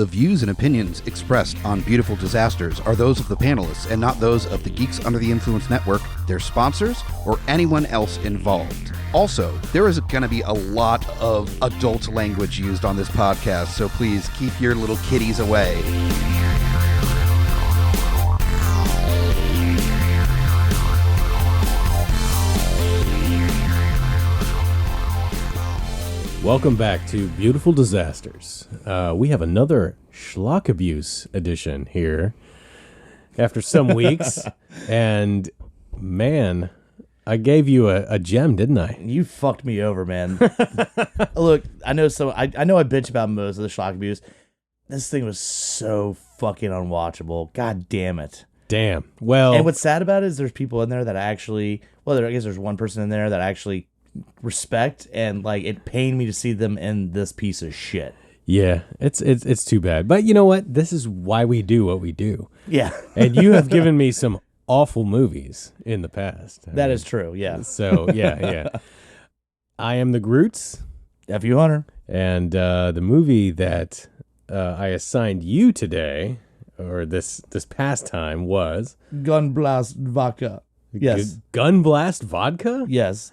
The views and opinions expressed on Beautiful Disasters are those of the panelists and not those of the Geeks Under the Influence Network, their sponsors, or anyone else involved. Also, there is going to be a lot of adult language used on this podcast, so please keep your little kitties away. Welcome back to Beautiful Disasters. We have another schlock abuse edition here after some weeks. And man, I gave you a gem, didn't I? You fucked me over, man. Look, I know I bitch about most of the schlock abuse. This thing was so fucking unwatchable. God damn it. Damn. Well, and what's sad about it is there's people in there that actually, I guess there's one person in there that actually respect, and like it pained me to see them in this piece of shit. Yeah, it's too bad. But you know what? This is why we do what we do. Yeah. And you have given me some awful movies in the past. That is true, yeah. So, yeah. I am the Grutz. F.U. Hunter. And the movie that I assigned you today, or this past time, was... Gunblast Vodka. Yes. Gunblast Vodka? Yes.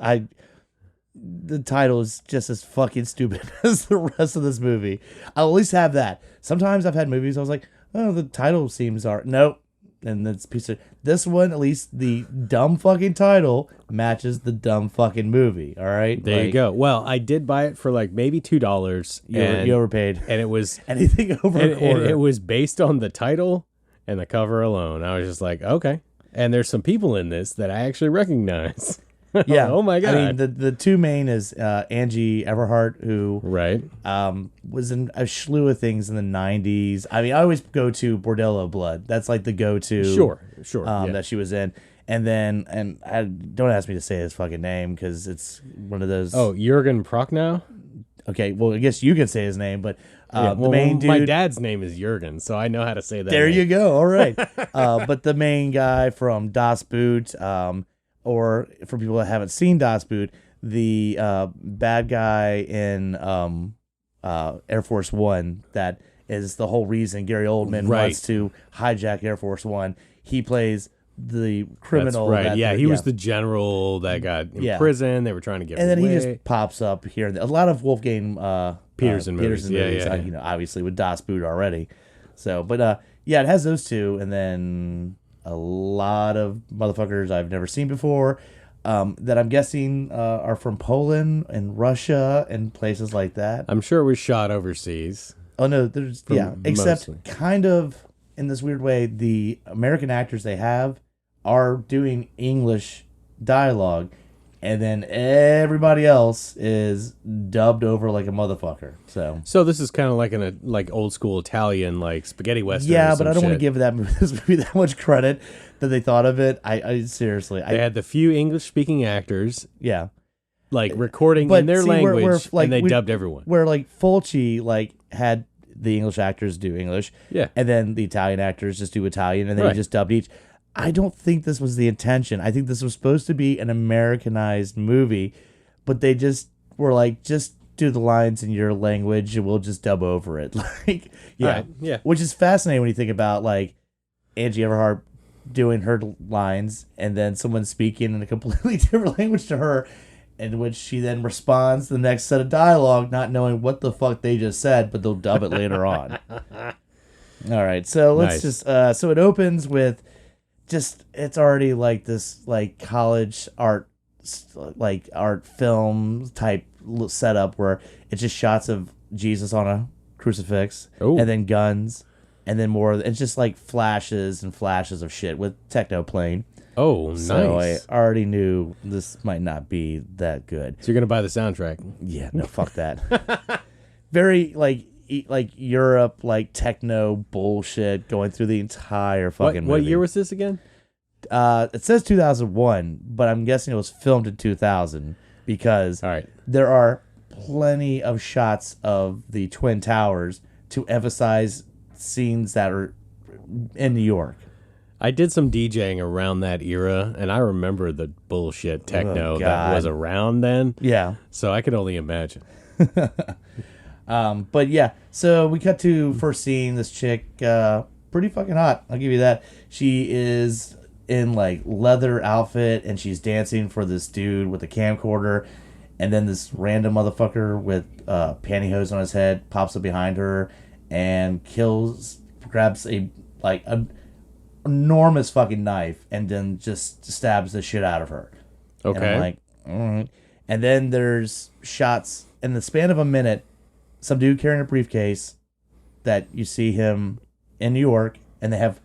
The title is just as fucking stupid as the rest of this movie. I'll at least have that. Sometimes I've had movies I was like, oh, the title seems nope. And it's piece of this one, at least the dumb fucking title matches the dumb fucking movie. All right, there you go. Well, I did buy it for like maybe $2. You overpaid, and it was anything over a quarter. It was based on the title and the cover alone. I was just like, okay. And there's some people in this that I actually recognize. Yeah. Oh my god. I mean, the two main is Angie Everhart, who was in a slew of things in the 90s. I mean, I always go to Bordello Blood. That's like the go-to. Sure. That she was in. And then, don't ask me to say his fucking name because it's one of those. Oh, Jürgen Prochnow? Okay, well, I guess you can say his name, but the main dude. My dad's name is Jürgen, so I know how to say that. There name. you go. All right. But the main guy from Das Boot, or for people that haven't seen Das Boot, the bad guy in Air Force One, that is the whole reason Gary Oldman wants to hijack Air Force One. He plays the criminal. That's right. He was the general that got in prison. They were trying to get and then away. He just pops up here and there. A lot of Wolfgang Peterson movies. Yeah. Obviously with Das Boot already. So, but it has those two, and then a lot of motherfuckers I've never seen before that I'm guessing are from Poland and Russia and places like that. I'm sure it was shot overseas. Oh, no, except mostly. Kind of in this weird way, the American actors they have are doing English dialogue, and then everybody else is dubbed over like a motherfucker. So this is kind of like old school Italian, like spaghetti western. Yeah, but I don't want to give this movie that much credit that they thought of it. I seriously, they had the few English speaking actors. Yeah, like recording in their language, and they dubbed everyone. Where like Fulci had the English actors do English, and then the Italian actors just do Italian, and then he just dubbed each. I don't think this was the intention. I think this was supposed to be an Americanized movie, but they just were like, just do the lines in your language and we'll just dub over it. Which is fascinating when you think about like Angie Everhart doing her lines and then someone speaking in a completely different language to her, in which she then responds to the next set of dialogue, not knowing what the fuck they just said, but they'll dub it later on. All right, so let's so it opens with it's already like this like college art film type setup where it's just shots of Jesus on a crucifix and then guns and then more. It's just like flashes and flashes of shit with techno playing. Oh, nice. So I already knew this might not be that good. So you're going to buy the soundtrack? Yeah, no, fuck that. Very like Europe, like techno bullshit going through the entire fucking movie. What year was this again? It says 2001, but I'm guessing it was filmed in 2000 because there are plenty of shots of the Twin Towers to emphasize scenes that are in New York. I did some DJing around that era, and I remember the bullshit techno that was around then. Yeah. So I could only imagine. But yeah, so we cut to first seeing this chick, pretty fucking hot. I'll give you that. She is in like leather outfit and she's dancing for this dude with a camcorder, and then this random motherfucker with pantyhose on his head pops up behind her and grabs a enormous fucking knife and then just stabs the shit out of her. Okay. And I'm like, and then there's shots in the span of a minute. Some dude carrying a briefcase that you see him in New York, and they have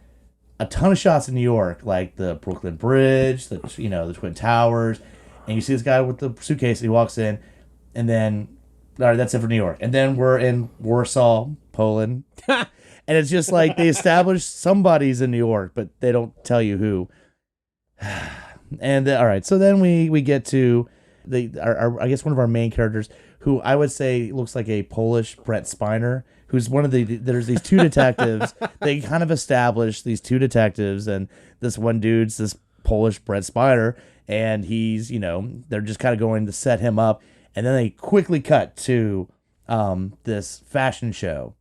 a ton of shots in New York, like the Brooklyn Bridge, the Twin Towers, and you see this guy with the suitcase, and he walks in, and then, all right, that's it for New York. And then we're in Warsaw, Poland, and it's just like they establish somebody's in New York, but they don't tell you who. And all right, so then we get to I guess one of our main characters, who I would say looks like a Polish Brent Spiner, who's one of there's these two detectives. They kind of establish these two detectives, and this one dude's this Polish Brent Spiner, and he's, they're just kind of going to set him up, and then they quickly cut to this fashion show.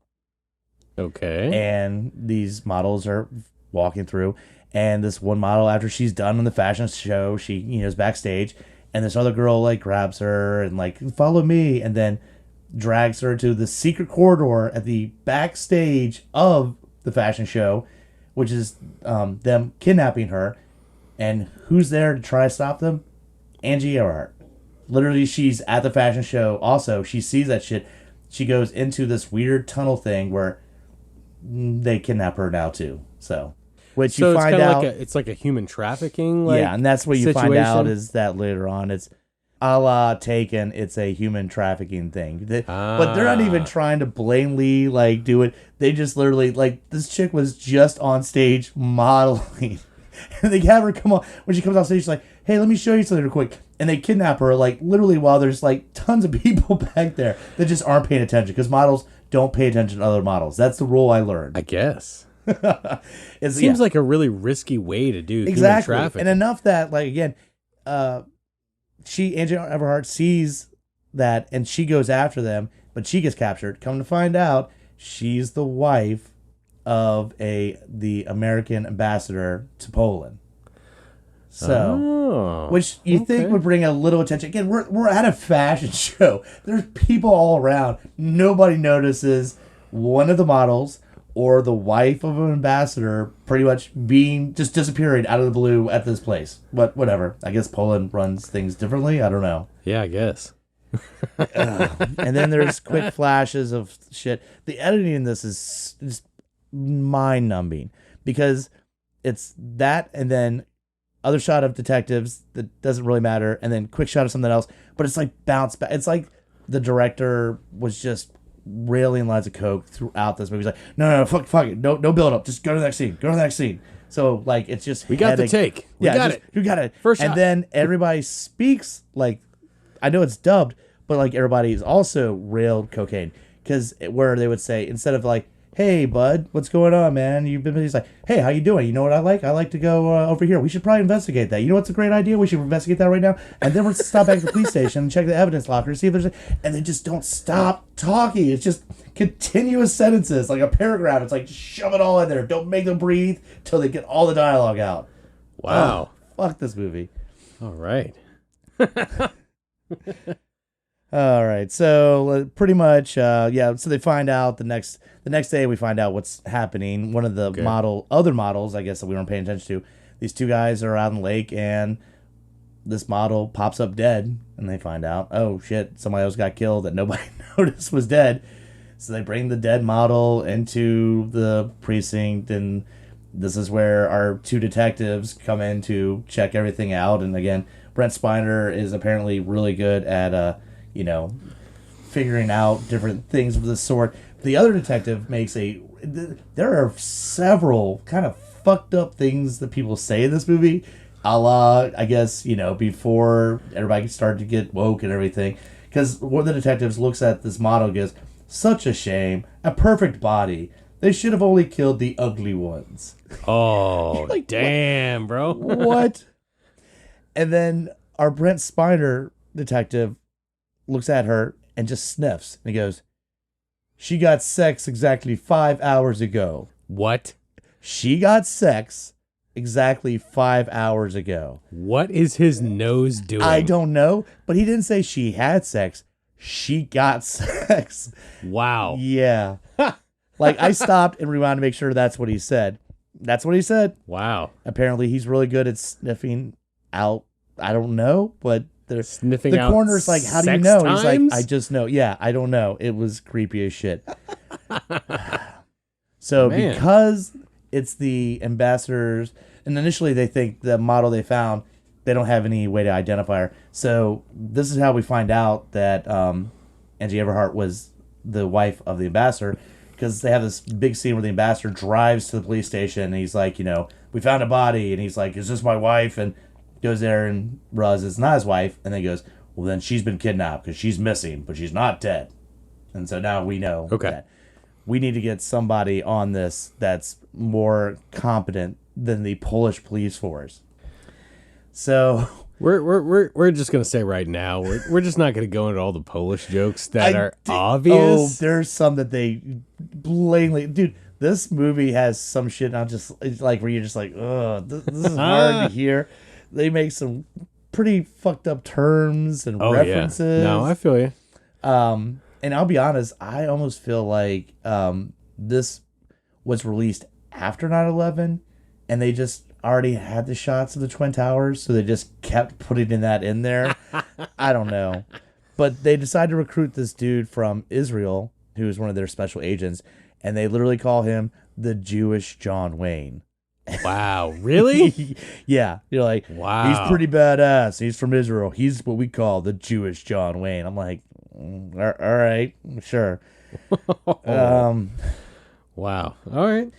Okay. And these models are walking through, and this one model, after she's done in the fashion show, she, is backstage, and this other girl like grabs her and like, follow me, and then drags her to the secret corridor at the backstage of the fashion show, which is them kidnapping her. And who's there to try to stop them? Angie Earhart. Literally, she's at the fashion show. Also, she sees that shit. She goes into this weird tunnel thing where they kidnap her now too. So you find out, it's like a human trafficking. Yeah, and that's what you situation. find out is that later on it's a la Taken. It's a human trafficking thing, but they're not even trying to blatantly like do it. They just literally like, this chick was just on stage modeling, and they have her come on. When she comes on stage, she's like, "Hey, let me show you something real quick." And they kidnap her like literally while there's like tons of people back there that just aren't paying attention, because models don't pay attention to other models. That's the rule I learned. I guess. It seems like a really risky way to do human trafficking. And enough that, like, again, Angie Everhart sees that and she goes after them, but she gets captured. Come to find out, she's the wife of the American ambassador to Poland. So, which you think would bring a little attention. Again, we're at a fashion show. There's people all around. Nobody notices one of the models or the wife of an ambassador pretty much just disappearing out of the blue at this place. But whatever. I guess Poland runs things differently. I don't know. Yeah, I guess. And then there's quick flashes of shit. The editing in this is just mind-numbing, because it's that and then other shot of detectives that doesn't really matter, and then quick shot of something else, but it's like bounce back. It's like the director was just railing lines of coke throughout this movie. He's like, no, fuck it, no build up, just go to the next scene. So like, it's just we got the take, we got it first shot. And then everybody speaks like, I know it's dubbed, but like everybody's also railed cocaine, because where they would say, instead of like, "Hey bud, what's going on, man? You've been," he's like, "Hey, how you doing? You know what I like? I like to go over here. We should probably investigate that. You know what's a great idea? We should investigate that right now. And then we'll stop back at the police station and check the evidence locker, see if there's and they just don't stop talking. It's just continuous sentences, like a paragraph. It's like, just shove it all in there. Don't make them breathe till they get all the dialogue out. Wow. Oh, fuck this movie. All right. All right, so pretty much, so they find out the next day. We find out what's happening. One of the other models, I guess, that we weren't paying attention to. These two guys are out in the lake, and this model pops up dead, and they find out, oh shit, somebody else got killed that nobody noticed was dead. So they bring the dead model into the precinct, and this is where our two detectives come in to check everything out. And again, Brent Spiner is apparently really good at figuring out different things of this sort. The other detective there are several kind of fucked up things that people say in this movie, a la, I guess, before everybody started to get woke and everything. Because one of the detectives looks at this model and goes, "Such a shame, a perfect body. They should have only killed the ugly ones." Oh, like, damn, bro. What? And then our Brent Spiner detective looks at her and just sniffs, and he goes, She got sex exactly 5 hours ago. What? She got sex exactly 5 hours ago. What is his nose doing? I don't know, but he didn't say she had sex. She got sex. Wow. Yeah. Like, I stopped and rewound to make sure that's what he said. That's what he said. Wow. Apparently, he's really good at sniffing out. I don't know, but there's Sniffing the out coroner's like, how do you sex know? times? He's like, I just know. Yeah, I don't know. It was creepy as shit. So Man. because it's the ambassadors, and initially they think the model they found, they don't have any way to identify her. So this is how we find out that Angie Everhart was the wife of the ambassador, because they have this big scene where the ambassador drives to the police station and he's like, we found a body, and he's like, is this my wife? And goes there and realizes it's not his wife, and then goes, well, then she's been kidnapped because she's missing, but she's not dead. And so now we know that we need to get somebody on this that's more competent than the Polish police force. So we're just gonna say right now we're just not gonna go into all the Polish jokes that are obvious. Oh, there's some that they blatantly, dude. This movie has some shit. It's like where you're just like, ugh, this is hard to hear. They make some pretty fucked up terms and references. Yeah. No, I feel you. And I'll be honest, I almost feel like this was released after 9/11, and they just already had the shots of the Twin Towers, so they just kept putting that in there. I don't know. But they decided to recruit this dude from Israel, who is one of their special agents, and they literally call him the Jewish John Wayne. Wow, really? Yeah. You're like, wow. He's pretty badass. He's from Israel. He's what we call the Jewish John Wayne. I'm like, all right, sure. Wow. All right.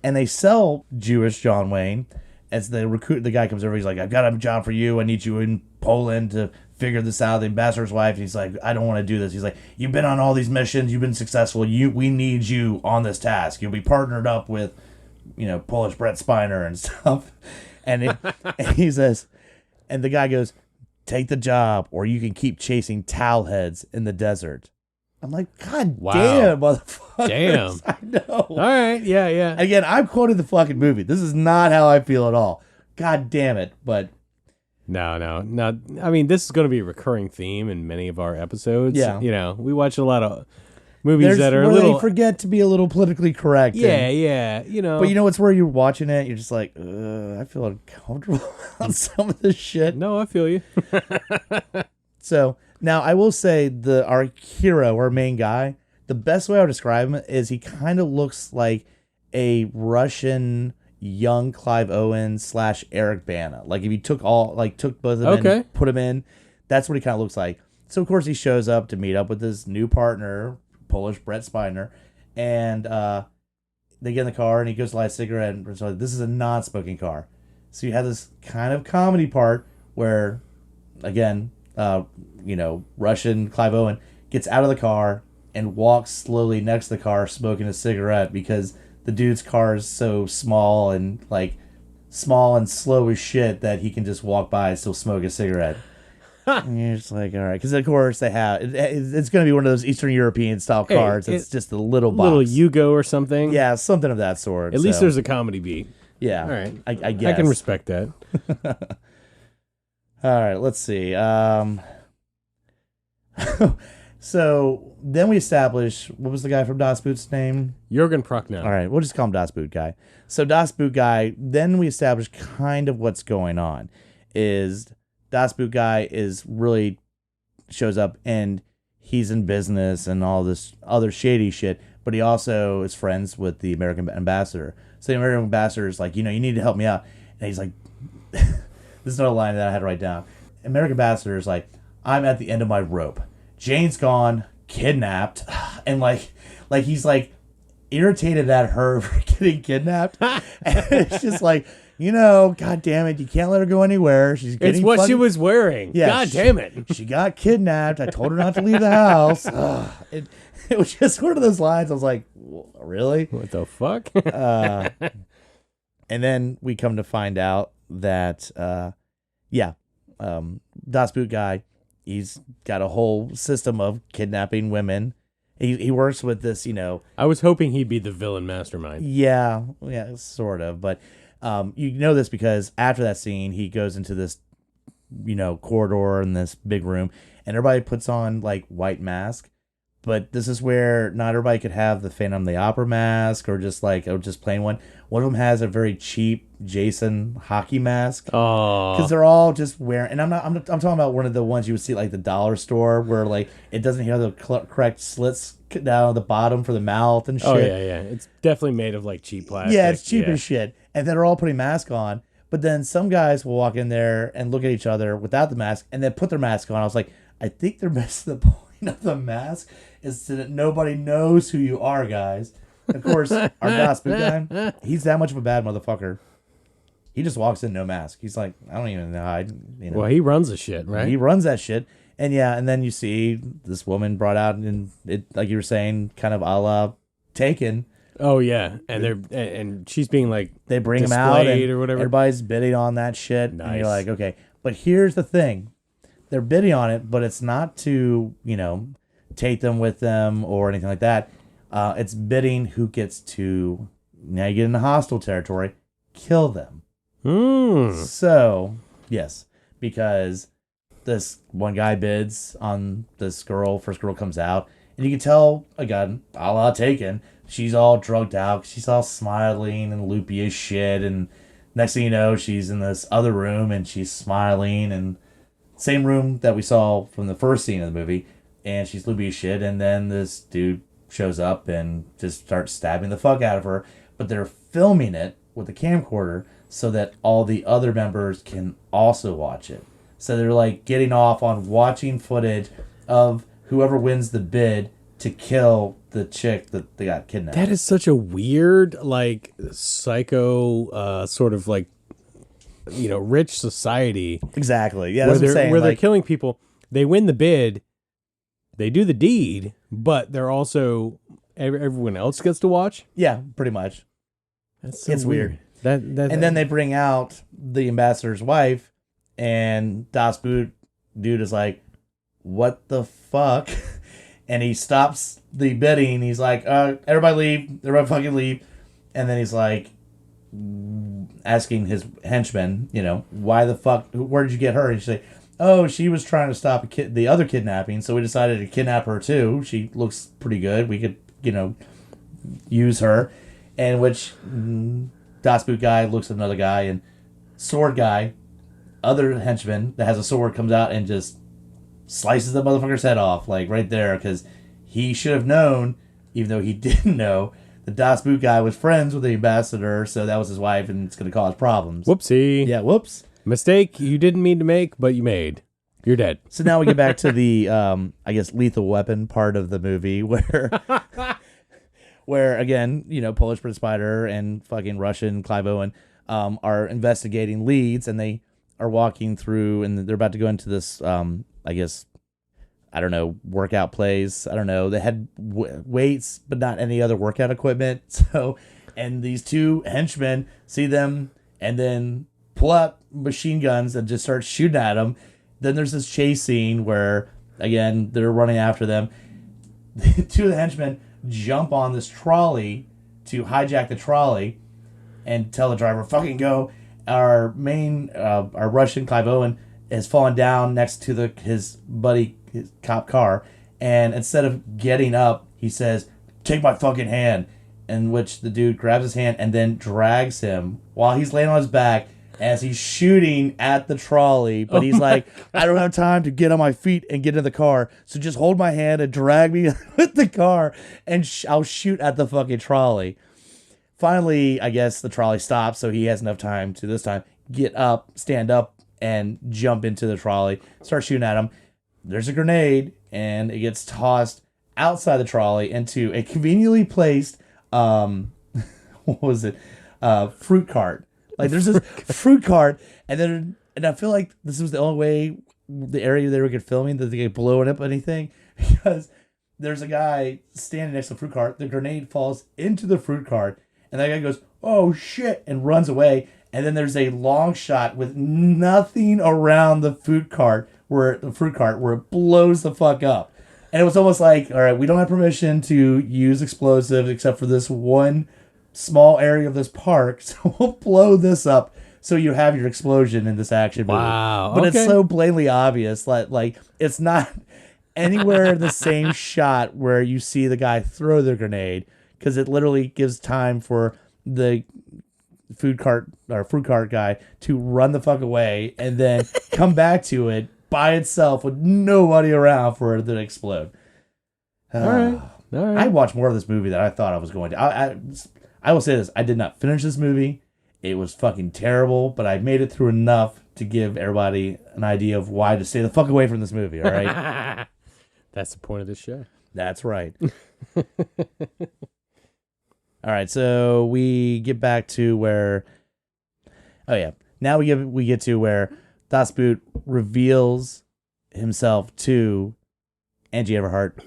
And they sell Jewish John Wayne as they recruit. The guy comes over. He's like, I've got a job for you. I need you in Poland to figure this out. The ambassador's wife. He's like, I don't want to do this. He's like, you've been on all these missions. You've been successful. We need you on this task. You'll be partnered up with, Polish Brett Spiner and stuff. And he says, and the guy goes, take the job or you can keep chasing towel heads in the desert. I'm like, God damn, motherfucker. Damn. I know. All right. Yeah. Again, I'm quoting the fucking movie. This is not how I feel at all. God damn it. But no. I mean, this is going to be a recurring theme in many of our episodes. Yeah. We watch a lot of movies that are a little. They forget to be a little politically correct. Yeah. But it's where you're watching it, you're just like, I feel uncomfortable on some of this shit. No, I feel you. So now I will say our hero, our main guy, the best way I would describe him is he kind of looks like a Russian young Clive Owen / Eric Bana. Like if you took both of them and put him in, that's what he kind of looks like. So of course he shows up to meet up with his new partner, Polish Brett Spiner, and they get in the car and he goes to light a cigarette. And so this is a non-smoking car. So you have this kind of comedy part where, again, Russian Clive Owen gets out of the car and walks slowly next to the car smoking a cigarette because the dude's car is so small and slow as shit that he can just walk by and still smoke a cigarette. And you're just like, all right, because of course they have it's going to be one of those Eastern European style cars. It's just a little box. Yugo or something. Yeah, something of that sort. At least there's a comedy beat. Yeah, all right. I guess I can respect that. All right, let's see. So then we establish, what was the guy from Das Boot's name? Jürgen Prochnow. All right, we'll just call him Das Boot guy. So Das Boot guy, then we establish kind of what's going on. Is Das Boot guy really shows up and he's in business and all this other shady shit, but he also is friends with the American ambassador. So the American ambassador is like, you need to help me out. And he's like, this is another line that I had to write down. American ambassador is like, I'm at the end of my rope. Jane's gone, kidnapped, and like he's like irritated at her for getting kidnapped. And it's just like, God damn it, you can't let her go anywhere. She's getting It's what she was wearing. Yeah, God damn it. She got kidnapped. I told her not to leave the house. It was just one of those lines. I was like, really? What the fuck? And then we come to find out that, Das Boot guy, he's got a whole system of kidnapping women He works with this, I was hoping he'd be the villain mastermind. Yeah, sort of. But you know this because after that scene, he goes into this, corridor in this big room, and everybody puts on like white mask. But this is where not everybody could have the Phantom of the Opera mask or just plain one. One of them has a very cheap Jason hockey mask. Oh, because they're all just wearing. And I'm talking about one of the ones you would see at, like the dollar store where like it doesn't have the correct slits down the bottom for the mouth and shit. Oh yeah. It's definitely made of like cheap plastic. Yeah, it's cheap as shit. And then they're all putting masks on. But then some guys will walk in there and look at each other without the mask and then put their mask on. I was like, I think they're missing the point of the mask is so that nobody knows who you are, guys. Of course, our Das Boot guy, he's that much of a bad motherfucker. He just walks in no mask. He's like, I don't even know. Well, he runs the shit, right? He runs that shit. And then you see this woman brought out, and it, like you were saying, kind of a la Taken. Oh yeah, and she's being like they bring him out and or whatever. Everybody's bidding on that shit, Nice. And you're like, okay. But here's the thing: they're bidding on it, but it's not to take them with them or anything like that. It's bidding who gets to, now you get into hostile territory, kill them. So yes, because this one guy bids on this girl. First girl comes out, and you can tell, again, a la Taken, she's all drugged out. She's all smiling and loopy as shit. And next thing you know, she's in this other room, and she's smiling. And same room that we saw from the first scene of the movie. And she's loopy as shit. And then this dude shows up and just starts stabbing the fuck out of her. But they're filming it with a camcorder so that all the other members can also watch it. So they're like getting off on watching footage of whoever wins the bid to kill the chick that they got kidnapped. That is such a weird, like, psycho, sort of like, rich society. Exactly. Yeah, that's what I'm saying. Where they're killing people. They win the bid. They do the deed, but they're also everyone else gets to watch. Yeah, pretty much. It's weird. And then they bring out the ambassador's wife, and Das Boot dude is like, "What the fuck?" And he stops the bidding. He's like, "Everybody leave! Everybody fucking leave!" And then he's like, asking his henchmen, "Why the fuck? Where did you get her?" And she's like, "Oh, she was trying to stop the other kidnapping, so we decided to kidnap her too. She looks pretty good. We could, use her." And which Das Boot guy looks at another guy, and sword guy, other henchman that has a sword, comes out and just slices the motherfucker's head off, like right there, because he should have known, even though he didn't know, the Das Boot guy was friends with the ambassador, so that was his wife, and it's going to cause problems. Whoopsie. Yeah, whoops. Mistake you didn't mean to make, but you made. You're dead. So now we get back to the, I guess, lethal weapon part of the movie where again, Polish Prince Spider and fucking Russian Clive Owen are investigating leads, and they are walking through, and they're about to go into this, I guess, I don't know, workout place. I don't know. They had weights, but not any other workout equipment. So, and these two henchmen see them and then pull out machine guns and just start shooting at them. Then there's this chase scene where, again, they're running after them. Two of the henchmen jump on this trolley to hijack the trolley and tell the driver, fucking go. Our Russian Clive Owen has fallen down next to his cop car, and instead of getting up, he says, "Take my fucking hand," in which the dude grabs his hand and then drags him while he's laying on his back as he's shooting at the trolley. But he's like, "I don't have time to get on my feet and get in the car, so just hold my hand and drag me with the car, and I'll shoot at the fucking trolley." Finally, I guess the trolley stops, so he has enough time to this time get up, stand up, and jump into the trolley, start shooting at him. There's a grenade, and it gets tossed outside the trolley into a conveniently placed, what was it? Fruit cart. Like, there's this fruit cart, and I feel like this was the only way, the area they were filming, that they could blow it up anything, because there's a guy standing next to the fruit cart, the grenade falls into the fruit cart, and that guy goes, "Oh shit," and runs away. And then there's a long shot with nothing around the fruit cart where it blows the fuck up. And it was almost like, all right, we don't have permission to use explosives except for this one small area of this park, so we'll blow this up so you have your explosion in this action movie. Wow. But okay. it's so blatantly obvious, like it's not anywhere in the same shot where you see the guy throw the grenade, because it literally gives time for the fruit cart guy to run the fuck away and then come back to it by itself with nobody around for it to explode. All right. I watched more of this movie than I thought I was going to. I will say this. I did not finish this movie. It was fucking terrible, but I made it through enough to give everybody an idea of why to stay the fuck away from this movie, all right? That's the point of this show. That's right. All right, so we get back to where... Oh, yeah. Now we get to where Das Boot reveals himself to Angie Everhart,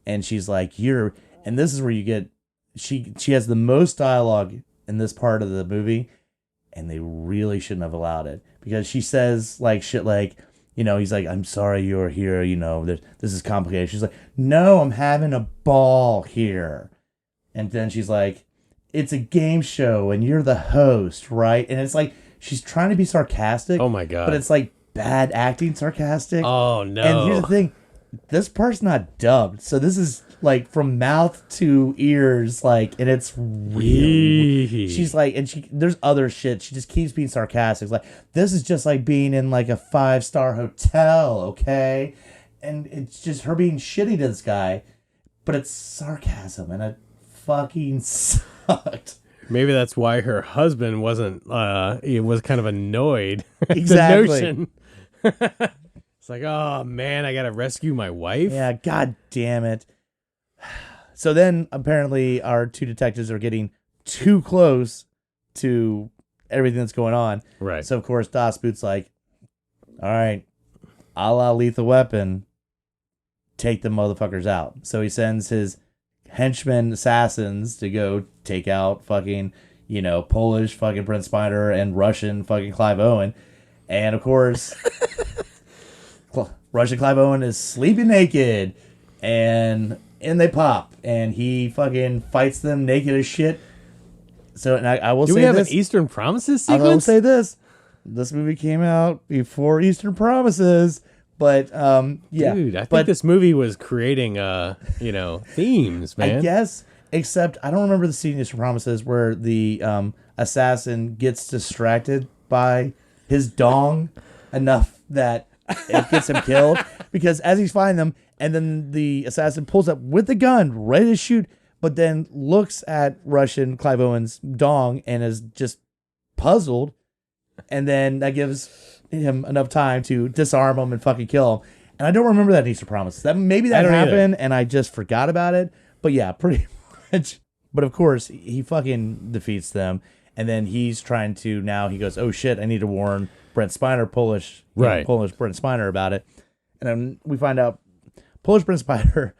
and she's like, and this is where you get, she has the most dialogue in this part of the movie, and they really shouldn't have allowed it, because she says like shit like, he's like, I'm sorry you're here, this is complicated. She's like, no, I'm having a ball here. And then she's like, it's a game show and you're the host, right? And it's like, she's trying to be sarcastic. Oh my God. But it's like bad acting sarcastic. Oh no. And here's the thing, this part's not dubbed, so this is like from mouth to ears, like, and it's real. She's like, and there's other shit. She just keeps being sarcastic. It's like, this is just like being in like a 5-star hotel, okay? And it's just her being shitty to this guy, but it's sarcasm, and it fucking sucked. Maybe that's why her husband wasn't. He was kind of annoyed. Exactly. The notion. It's like, oh man, I gotta rescue my wife. Yeah, god damn it. So then apparently our two detectives are getting too close to everything that's going on. Right. So of course Das Boot's like, all right, a la Lethal Weapon, take the motherfuckers out. So he sends his henchmen assassins to go take out fucking, Polish fucking Prince Spiner and Russian fucking Clive Owen. And of course, Russian Clive Owen is sleeping naked, and they pop, and he fucking fights them naked as shit. So, and I will say this. Do we have an Eastern Promises sequence? I will say this. This movie came out before Eastern Promises, but yeah. Dude, I think this movie was creating, themes, man. I guess, except I don't remember the scene in Eastern Promises where the assassin gets distracted by his dong enough that it gets him killed, because as he's fighting them, and then the assassin pulls up with the gun ready to shoot, but then looks at Russian Clive Owen's dong and is just puzzled, and then that gives him enough time to disarm him and fucking kill him. And I don't remember that in Easter Promise. Maybe that happened and I just forgot about it. But yeah, pretty much. But of course, he fucking defeats them, and then he's trying to, now he goes, oh shit, I need to warn Brent Spiner, Polish Brent Spiner about it. And then we find out Polish Brent Spiner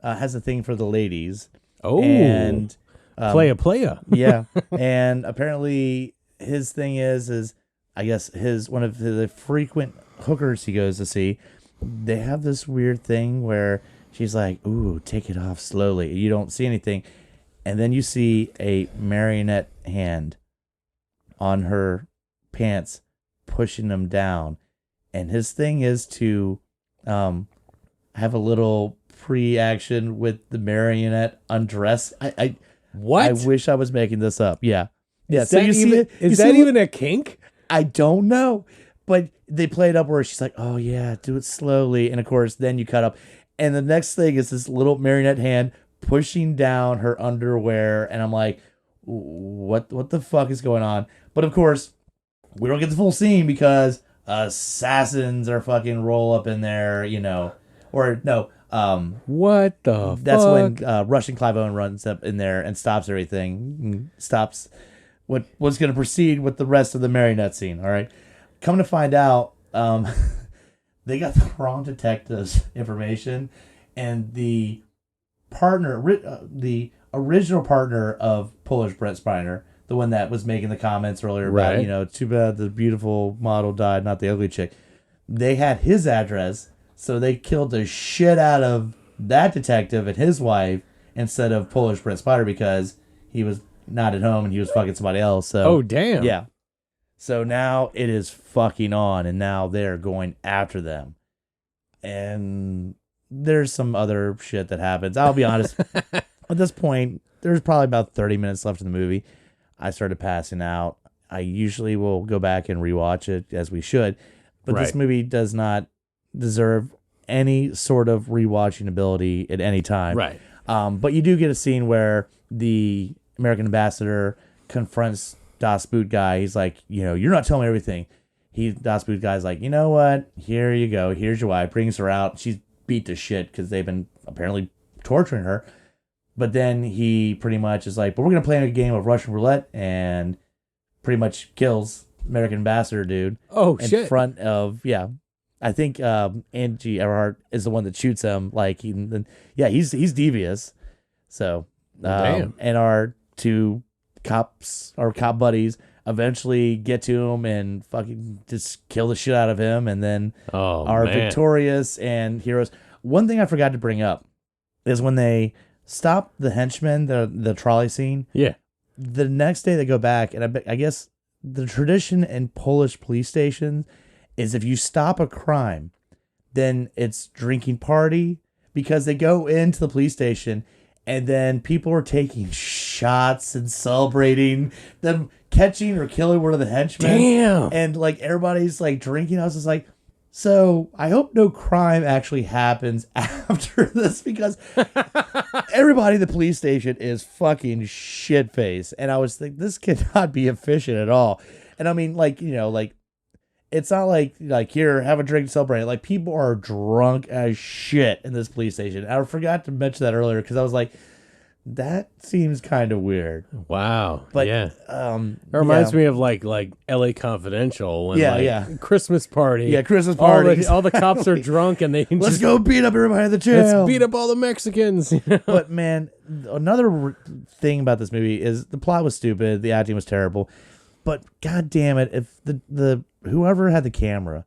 has a thing for the ladies. Oh, and playa. Yeah, and apparently his thing is I guess one of the frequent hookers he goes to see, they have this weird thing where she's like, ooh, take it off slowly. You don't see anything, and then you see a marionette hand on her pants pushing them down, and his thing is to have a little pre-action with the marionette undress. What? I wish I was making this up. Yeah. So you see it? Is that even a kink? I don't know, but they play it up where she's like, oh yeah, do it slowly, and of course then you cut up, and the next thing is this little marionette hand pushing down her underwear, and I'm like, what the fuck is going on? But of course, we don't get the full scene because assassins are fucking roll up in there, or no. What the That's fuck? when Russian Clive Owen runs up in there and stops everything, stops what was going to proceed with the rest of the marionette scene. All right, come to find out, they got the wrong detective's information, and the partner, the original partner of Polish Brent Spiner, the one that was making the comments earlier about, too bad the beautiful model died, not the ugly chick. They had his address, so they killed the shit out of that detective and his wife instead of Polish Prince Spider because he was not at home and he was fucking somebody else. So Oh, damn. yeah. So now it is fucking on, and now they're going after them. And there's some other shit that happens. I'll be honest. At this point, there's probably about 30 minutes left in the movie. I started passing out. I usually will go back and rewatch it, as we should. But this movie does not deserve any sort of rewatching ability at any time. Right. But you do get a scene where the American ambassador confronts Das Boot guy. He's like, you're not telling me everything. Das Boot guy's like, you know what? Here you go. Here's your wife. Brings her out. She's beat to shit because they've been apparently torturing her. But then he pretty much is like, but we're going to play a game of Russian roulette, and pretty much kills American ambassador dude. Oh, in shit. front of, I think Angie Everhart is the one that shoots him. Like, he's devious. So, Damn. And our two cops, our cop buddies, eventually get to him and fucking just kill the shit out of him, and then are victorious and heroes. One thing I forgot to bring up is when they stop the henchmen, the trolley scene. Yeah. The next day they go back, and I guess the tradition in Polish police stations is if you stop a crime, then it's drinking party, because they go into the police station and then people are taking shots and celebrating them catching or killing one of the henchmen. Damn. And like everybody's like drinking. I was just like, so I hope no crime actually happens after this, because everybody in the police station is fucking shit-faced. And I was thinking, this cannot be efficient at all. And I mean, it's not like here, have a drink, celebrate. Like, people are drunk as shit in this police station. I forgot to mention that earlier because I was like, that seems kind of weird. Wow. But yeah. It reminds me of like LA Confidential and Christmas party. Yeah, Christmas party. All the cops are drunk and they let's go beat up everybody in the jail. Let's beat up all the Mexicans. But man, another thing about this movie is the plot was stupid, the acting was terrible. But god damn it, if the whoever had the camera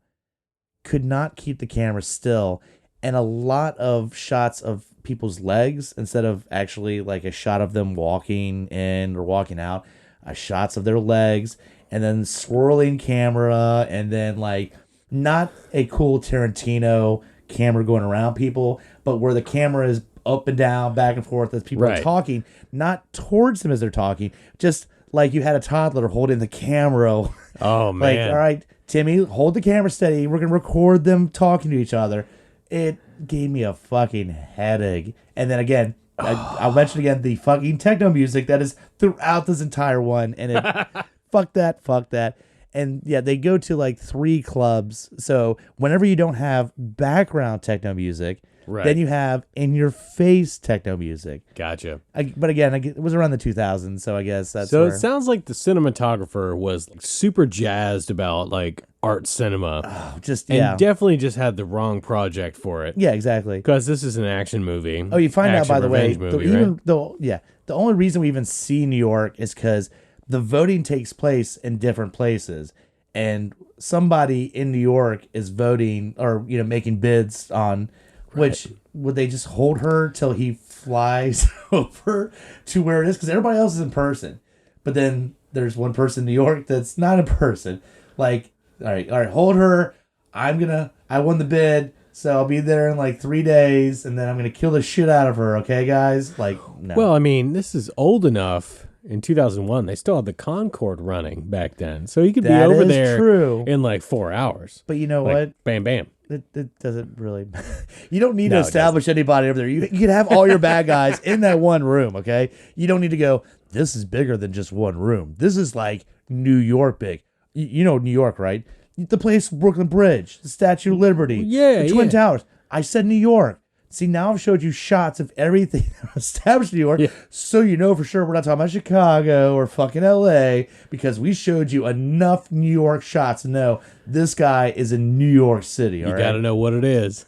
could not keep the camera still, and a lot of shots of people's legs instead of actually like a shot of them walking in or walking out, shots of their legs, and then swirling camera, and then like not a cool Tarantino camera going around people, but where the camera is up and down, back and forth as people are talking, not towards them as they're talking, just like you had a toddler holding the camera. Oh, man. Like, all right, Timmy, hold the camera steady. We're going to record them talking to each other. It gave me a fucking headache. And then again, I'll mention again the fucking techno music that is throughout this entire one. And it, fuck that. And yeah, they go to like 3 clubs. So whenever you don't have background techno music, then you have in-your-face techno music. Gotcha. But again, it was around the 2000s, so I guess that's so. It sounds like the cinematographer was like super jazzed about like art cinema. Oh, and definitely just had the wrong project for it. Yeah, exactly. Because this is an action movie. Oh, you find out, by the way, movie, the only reason we even see New York is because the voting takes place in different places. And somebody in New York is voting or, making bids on... Which, would they just hold her till he flies over to where it is? Because everybody else is in person. But then there's one person in New York that's not in person. Like, all right, hold her. I won the bid, so I'll be there in like 3 days, and then I'm going to kill the shit out of her, okay, guys? Like, no. Well, I mean, this is old enough. In 2001, they still had the Concorde running back then. So you could be over there in like 4 hours. But you know what? Bam, bam. It doesn't really... You don't need to establish anybody over there. You can have all your bad guys in that one room, okay? You don't need to go, this is bigger than just one room. This is like New York big. You know New York, right? The place, Brooklyn Bridge, the Statue of Liberty, the Twin Towers. I said New York. See, now I've showed you shots of everything established in New York, so you know for sure we're not talking about Chicago or fucking LA, because we showed you enough New York shots to know this guy is in New York City. You got to know what it is.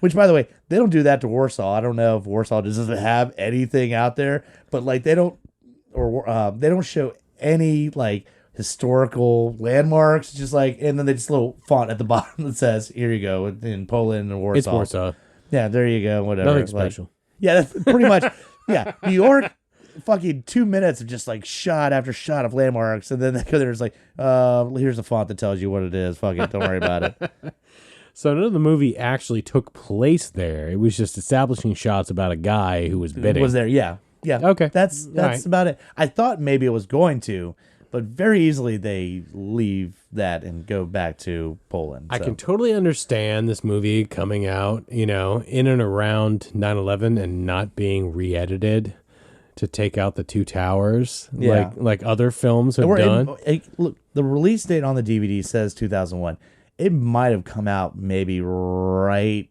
Which, by the way, they don't do that to Warsaw. I don't know if Warsaw doesn't have anything out there, but like they don't show any like historical landmarks. Just like, and then they just a little font at the bottom that says, "Here you go," in Poland and Warsaw. It's Warsaw. Yeah, there you go. Whatever. Nothing special. Yeah, that's pretty much. Yeah, New York, fucking 2 minutes of just like shot after shot of landmarks, and then they go there. It's like, here's a font that tells you what it is. Fuck it, don't worry about it. So none of the movie actually took place there. It was just establishing shots about a guy who was bidding. Was there? Yeah. Okay. That's right. about it. I thought maybe it was going to, but very easily they leave that and go back to Poland. I can totally understand this movie coming out, in and around 9/11 and not being re-edited to take out the two towers, like other films have done. Look, the release date on the DVD says 2001. It might have come out maybe right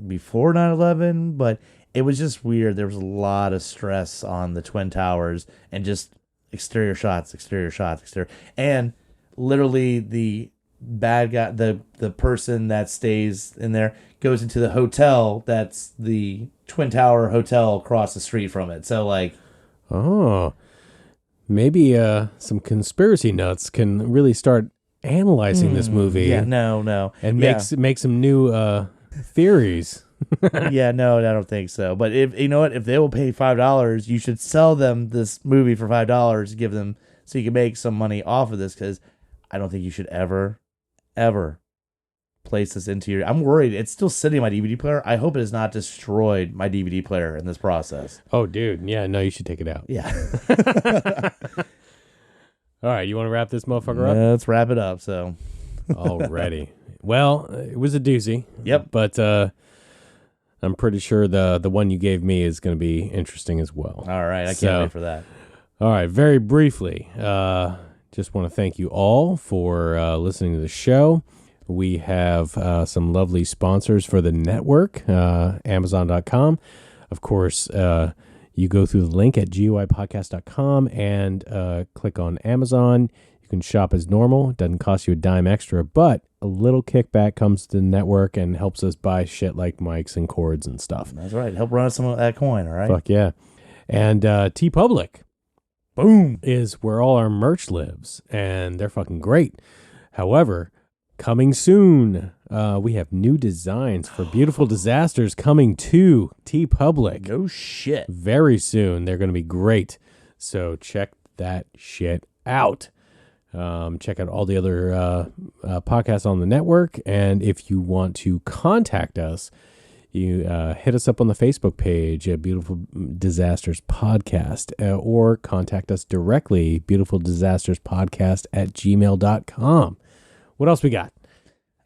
before 9/11, but it was just weird. There was a lot of stress on the Twin Towers and just exterior shots. And literally the bad guy, the person that stays in there goes into the hotel that's the Twin Tower Hotel across the street from it. So maybe some conspiracy nuts can really start analyzing this movie. Yeah, no. And make some new theories. Yeah, no, I don't think so. But if they will pay $5, you should sell them this movie for $5, give them so you can make some money off of this, because I don't think you should ever place this into your... I'm worried. It's still sitting in my DVD player. I hope it has not destroyed my DVD player in this process. Oh, dude. Yeah, no, you should take it out. Yeah. All right, you want to wrap this motherfucker up? Let's wrap it up, so... Alrighty. Well, it was a doozy. Yep. But I'm pretty sure the one you gave me is going to be interesting as well. All right, I can't wait for that. All right, very briefly, just want to thank you all for listening to the show. We have some lovely sponsors for the network, Amazon.com. Of course, you go through the link at GUIPodcast.com and click on Amazon. You can shop as normal. It doesn't cost you a dime extra, but a little kickback comes to the network and helps us buy shit like mics and cords and stuff. That's right. Help run some of that coin, all right? Fuck yeah. And TeePublic, boom, is where all our merch lives, and they're fucking great. However, coming soon, we have new designs for Beautiful Disasters coming to TeePublic. No shit. Very soon. They're going to be great. So check that shit out. Check out all the other podcasts on the network. And if you want to contact us, you hit us up on the Facebook page at Beautiful Disasters Podcast, or contact us directly, beautifuldisasterspodcast@gmail.com. What else we got?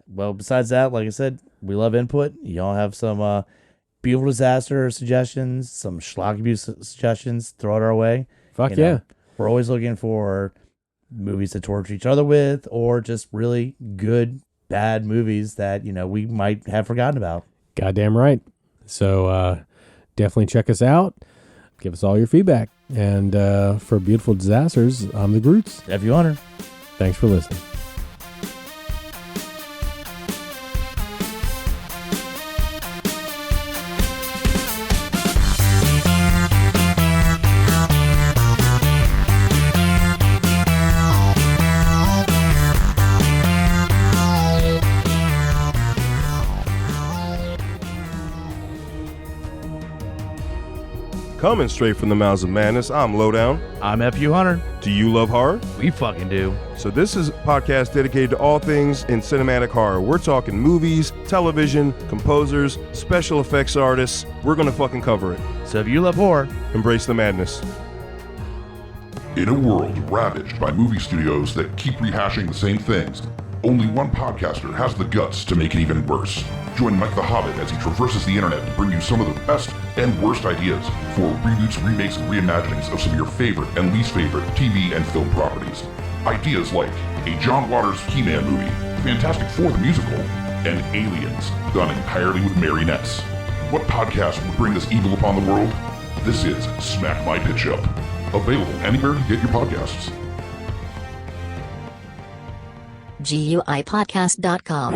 Well, besides that, like I said, we love input. Y'all have some Beautiful Disaster suggestions, some schlock abuse suggestions, throw it our way. Fuck yeah. We're always looking for movies to torture each other with, or just really good, bad movies that, we might have forgotten about. Goddamn right. So definitely check us out. Give us all your feedback. And for Beautiful Disasters, I'm the Grutz. F.U. Hunter. Thanks for listening. Coming straight from the mouths of madness, I'm Lowdown. I'm F.U. Hunter. Do you love horror? We fucking do. So this is a podcast dedicated to all things in cinematic horror. We're talking movies, television, composers, special effects artists. We're gonna fucking cover it. So if you love horror, embrace the madness. In a world ravaged by movie studios that keep rehashing the same things, only one podcaster has the guts to make it even worse. Join Mike the Hobbit as he traverses the internet to bring you some of the best and worst ideas for reboots, remakes, and reimaginings of some of your favorite and least favorite TV and film properties. Ideas like a John Waters He-Man movie, Fantastic Four the musical, and Aliens, done entirely with marionettes. What podcast would bring this evil upon the world? This is Smack My Pitch Up. Available anywhere you get your podcasts. GUIPodcast.com